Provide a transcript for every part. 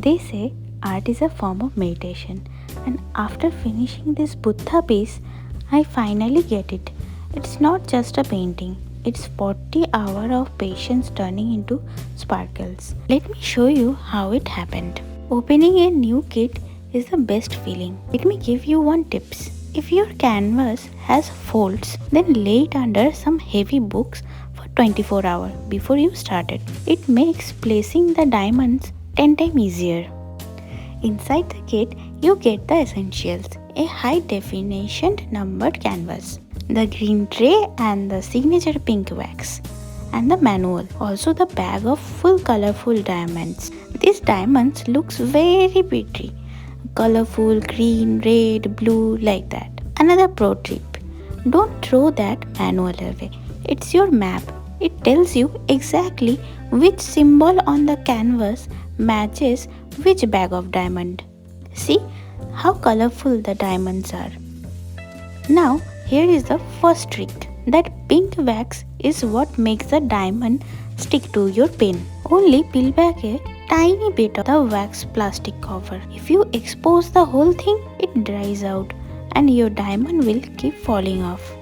They say art is a form of meditation, and after finishing this Buddha piece, I finally get it. It's not just a painting, it's 40 hours of patience turning into sparkles. Let me show you how it happened. Opening a new kit is the best feeling. Let me give you one tips. If your canvas has folds, then lay it under some heavy books for 24 hours before you start it. It makes placing the diamonds 10 times easier. Inside the kit, you get the essentials: a high definition numbered canvas, the green tray and the signature pink wax, and the manual. Also the bag of full colorful diamonds. These diamonds looks very pretty. Colorful green, red, blue like that. Another pro tip. Don't throw that manual away. It's your map. It tells you exactly which symbol on the canvas matches which bag of diamond. See how colorful the diamonds are. Now here is the first trick. That pink wax is what makes the diamond stick to your pen. Only peel back a tiny bit of the wax plastic cover. If you expose the whole thing, it dries out and your diamond will keep falling off.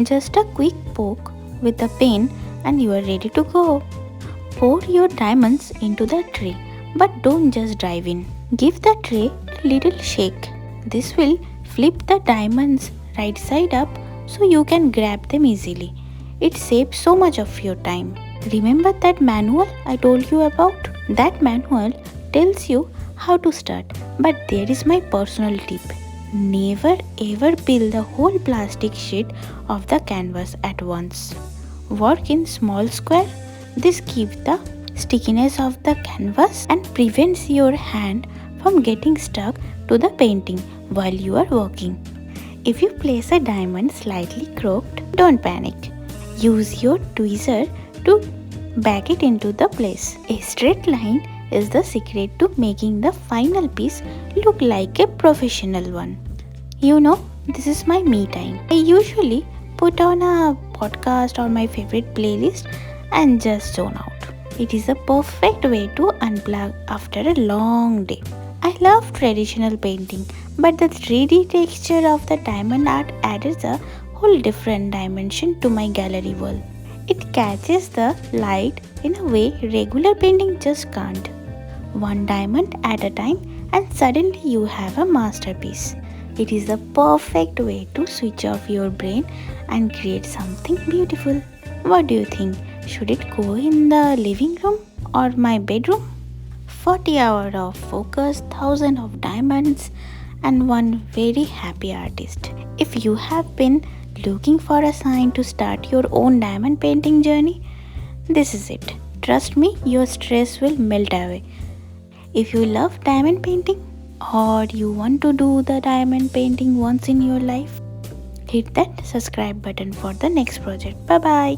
Just a quick poke with the pen and you are ready to go. Pour your diamonds into the tray, but don't just dive in. Give the tray a little shake. This will flip the diamonds right side up so you can grab them easily. It saves so much of your time. Remember that manual I told you about? That manual tells you how to start, but there is my personal tip. Never ever peel the whole plastic sheet of the canvas at once. Work in small square. This keeps the stickiness of the canvas and prevents your hand from getting stuck to the painting while you are working. If you place a diamond slightly crooked, don't panic. Use your tweezer to back it into the place. A straight line is the secret to making the final piece look like a professional one. You know, this is my me time. I usually put on a podcast or my favorite playlist and just zone out. It is a perfect way to unplug after a long day. I love traditional painting, but the 3D texture of the diamond art adds a whole different dimension to my gallery wall. It catches the light in a way regular painting just can't. One diamond at a time and suddenly you have a masterpiece. It is the perfect way to switch off your brain and create something beautiful. What do you think? Should it go in the living room or my bedroom? 40 hours of focus, thousands of diamonds, and one very happy artist. If you have been looking for a sign to start your own diamond painting journey, this is it. Trust me, your stress will melt away. If you love diamond painting or you want to do the diamond painting once in your life, hit that subscribe button for the next project. Bye bye.